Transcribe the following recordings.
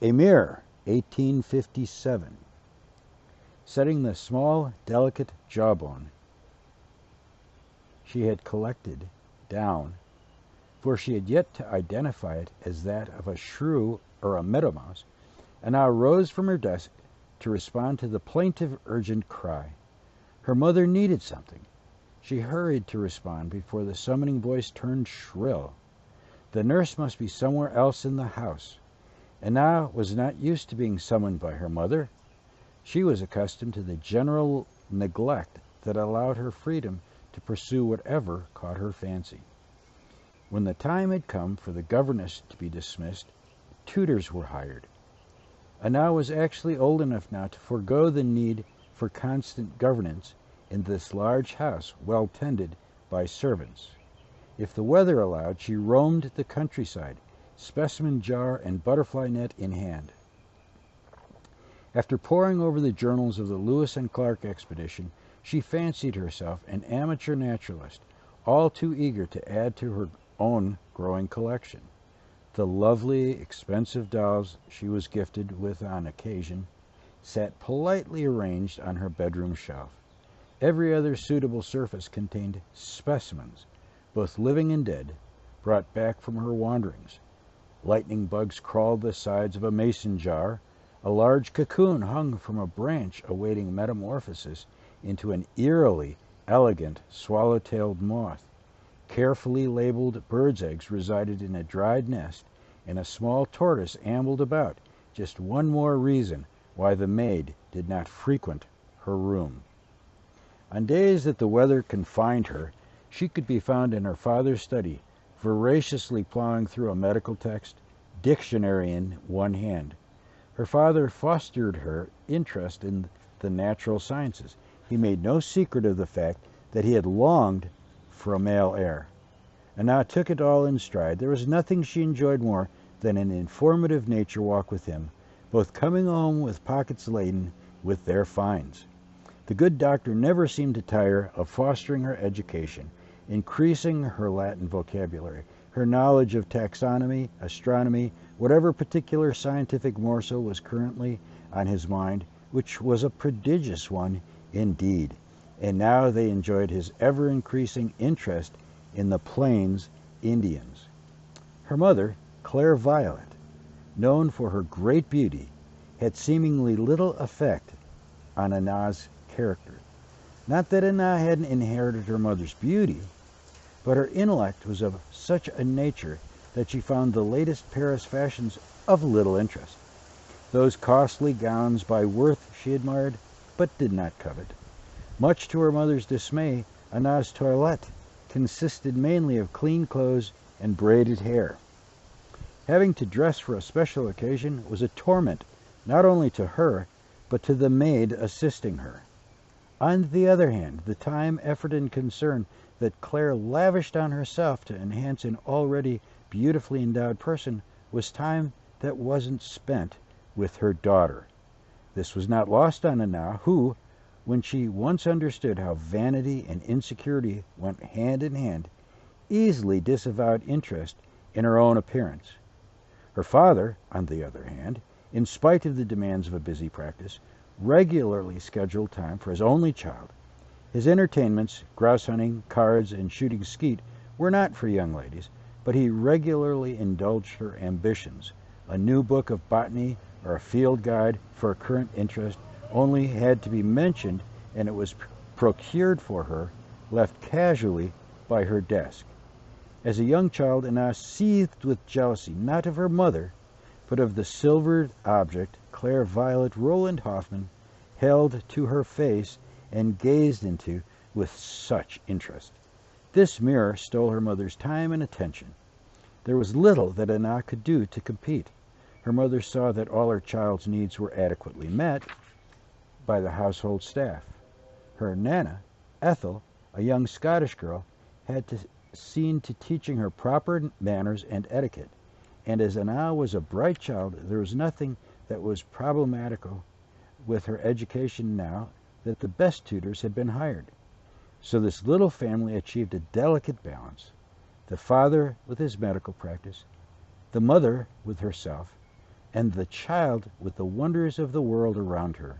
A mirror, 1857. Setting the small, delicate jawbone she had collected down, for she had yet to identify it as that of a shrew or a meadow mouse, and now rose from her desk to respond to the plaintive, urgent cry. Her mother needed something. She hurried to respond before the summoning voice turned shrill. The nurse must be somewhere else in the house. Anna was not used to being summoned by her mother. She was accustomed to the general neglect that allowed her freedom to pursue whatever caught her fancy. When the time had come for the governess to be dismissed, tutors were hired. Anna was actually old enough now to forego the need for constant governance in this large house well tended by servants. If the weather allowed, she roamed the countryside, specimen jar and butterfly net in hand. After poring over the journals of the Lewis and Clark expedition, she fancied herself an amateur naturalist, all too eager to add to her own growing collection. The lovely, expensive dolls she was gifted with on occasion sat politely arranged on her bedroom shelf. Every other suitable surface contained specimens, both living and dead, brought back from her wanderings. Lightning bugs crawled the sides of a mason jar. A large cocoon hung from a branch awaiting metamorphosis into an eerily elegant swallow-tailed moth. Carefully labeled birds' eggs resided in a dried nest, and a small tortoise ambled about, just one more reason why the maid did not frequent her room. On days that the weather confined her, she could be found in her father's study, voraciously plowing through a medical text, dictionary in one hand. Her father fostered her interest in the natural sciences. He made no secret of the fact that he had longed for a male heir. Anna took it all in stride. There was nothing she enjoyed more than an informative nature walk with him, both coming home with pockets laden with their finds. The good doctor never seemed to tire of fostering her education, increasing her Latin vocabulary, her knowledge of taxonomy, astronomy, whatever particular scientific morsel was currently on his mind, which was a prodigious one indeed. And now they enjoyed his ever-increasing interest in the Plains Indians. Her mother, Claire Violet, known for her great beauty, had seemingly little effect on Anna's character. Not that Anna hadn't inherited her mother's beauty, but her intellect was of such a nature that she found the latest Paris fashions of little interest. Those costly gowns by Worth she admired, but did not covet. Much to her mother's dismay, Anna's toilette consisted mainly of clean clothes and braided hair. Having to dress for a special occasion was a torment, not only to her, but to the maid assisting her. On the other hand, the time, effort, and concern that Claire lavished on herself to enhance an already beautifully endowed person was time that wasn't spent with her daughter. This was not lost on Anna, who, when she once understood how vanity and insecurity went hand in hand, easily disavowed interest in her own appearance. Her father, on the other hand, in spite of the demands of a busy practice, regularly scheduled time for his only child. His entertainments, grouse hunting, cards, and shooting skeet, were not for young ladies, but he regularly indulged her ambitions. A new book of botany or a field guide for a current interest only had to be mentioned, and it was procured for her, left casually by her desk. As a young child, Anna seethed with jealousy, not of her mother, but of the silvered object Claire Violet Roland Hoffman held to her face and gazed into with such interest. This mirror stole her mother's time and attention. There was little that Anna could do to compete. Her mother saw that all her child's needs were adequately met by the household staff. Her Nana, Ethel, a young Scottish girl, had seen to teaching her proper manners and etiquette, and as Anna was a bright child, there was nothing that was problematical with her education now that the best tutors had been hired. So this little family achieved a delicate balance, the father with his medical practice, the mother with herself, and the child with the wonders of the world around her.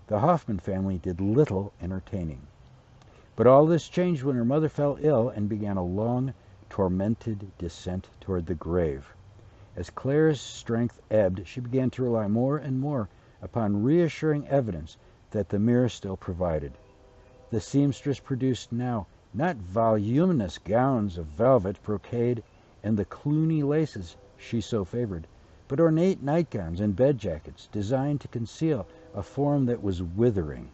The Hoffman family did little entertaining. But all this changed when her mother fell ill and began a long, tormented descent toward the grave. As Claire's strength ebbed, she began to rely more and more upon reassuring evidence that the mirror still provided. The seamstress produced now not voluminous gowns of velvet, brocade, and the Cluny laces she so favored, but ornate nightgowns and bed jackets designed to conceal a form that was withering.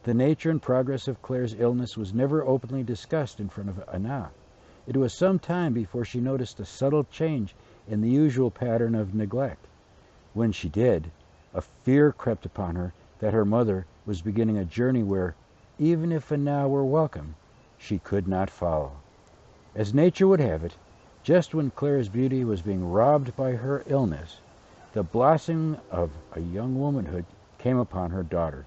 The nature and progress of Claire's illness was never openly discussed in front of Anna. It was some time before she noticed a subtle change in the usual pattern of neglect. When she did, a fear crept upon her that her mother was beginning a journey where, even if Anna were welcome, she could not follow. As nature would have it, just when Claire's beauty was being robbed by her illness, the blossoming of a young womanhood came upon her daughter.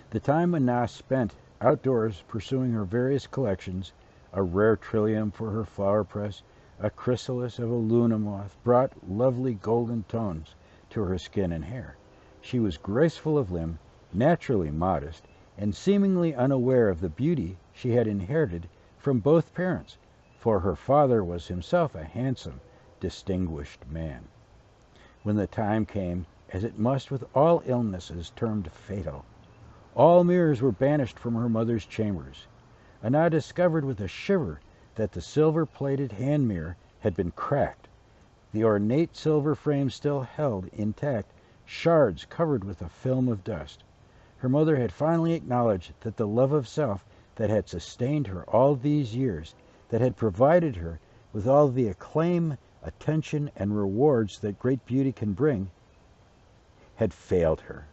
The time Anna spent outdoors pursuing her various collections, a rare trillium for her flower press, a chrysalis of a luna moth, brought lovely golden tones to her skin and hair. She was graceful of limb, naturally modest, and seemingly unaware of the beauty she had inherited from both parents, for her father was himself a handsome, distinguished man. When the time came, as it must with all illnesses termed fatal, all mirrors were banished from her mother's chambers. Anna discovered with a shiver that the silver-plated hand mirror had been cracked. The ornate silver frame still held intact shards covered with a film of dust. Her mother had finally acknowledged that the love of self that had sustained her all these years, that had provided her with all the acclaim, attention, and rewards that great beauty can bring, had failed her.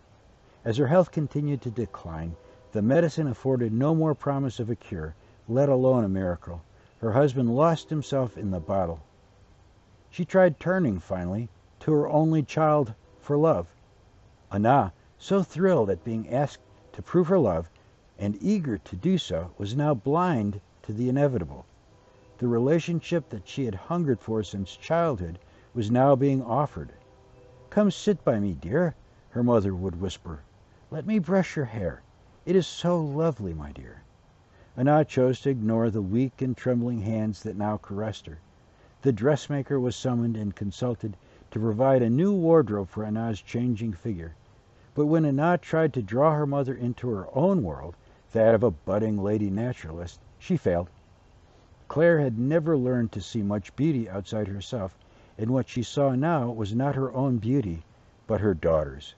As her health continued to decline, the medicine afforded no more promise of a cure, let alone a miracle. Her husband lost himself in the bottle. She tried turning, finally, to her only child for love. Anna, so thrilled at being asked to prove her love, and eager to do so, was now blind to the inevitable. The relationship that she had hungered for since childhood was now being offered. "Come sit by me, dear," her mother would whisper. "Let me brush your hair. It is so lovely, my dear." Anna chose to ignore the weak and trembling hands that now caressed her. The dressmaker was summoned and consulted to provide a new wardrobe for Anna's changing figure. But when Anna tried to draw her mother into her own world, that of a budding lady naturalist, she failed. Claire had never learned to see much beauty outside herself, and what she saw now was not her own beauty, but her daughter's.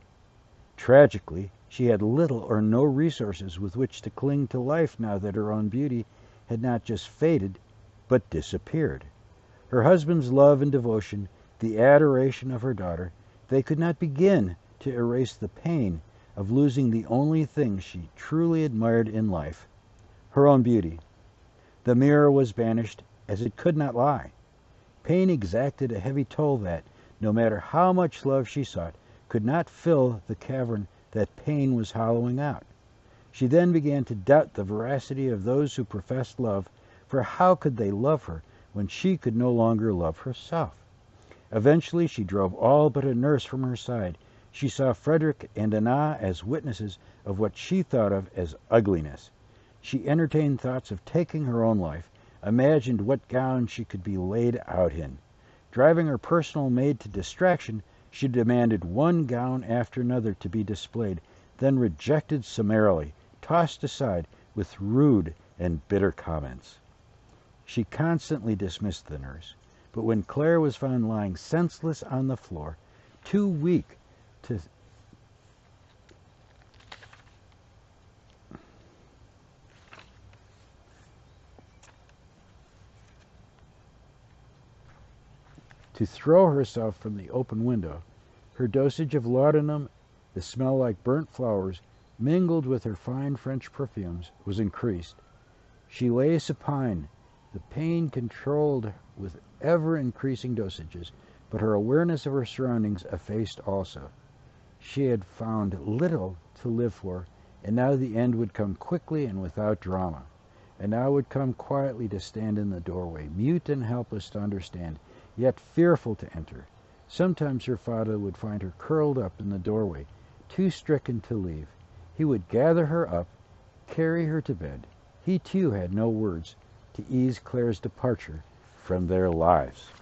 Tragically, she had little or no resources with which to cling to life now that her own beauty had not just faded, but disappeared. Her husband's love and devotion, the adoration of her daughter, they could not begin to erase the pain of losing the only thing she truly admired in life, her own beauty. The mirror was banished, as it could not lie. Pain exacted a heavy toll that, no matter how much love she sought, could not fill the cavern that pain was hollowing out. She then began to doubt the veracity of those who professed love, for how could they love her when she could no longer love herself? Eventually she drove all but a nurse from her side. She saw Frederick and Anna as witnesses of what she thought of as ugliness. She entertained thoughts of taking her own life, imagined what gown she could be laid out in. Driving her personal maid to distraction, she demanded one gown after another to be displayed, then rejected summarily, tossed aside with rude and bitter comments. She constantly dismissed the nurse, but when Claire was found lying senseless on the floor, too weak to throw herself from the open window, her dosage of laudanum, the smell like burnt flowers, mingled with her fine French perfumes, was increased. She lay supine, the pain controlled with ever-increasing dosages, but her awareness of her surroundings effaced also. She had found little to live for, and now the end would come quickly and without drama. And now would come quietly to stand in the doorway, mute and helpless to understand, yet fearful to enter. Sometimes her father would find her curled up in the doorway, too stricken to leave. He would gather her up, carry her to bed. He too had no words to ease Claire's departure from their lives.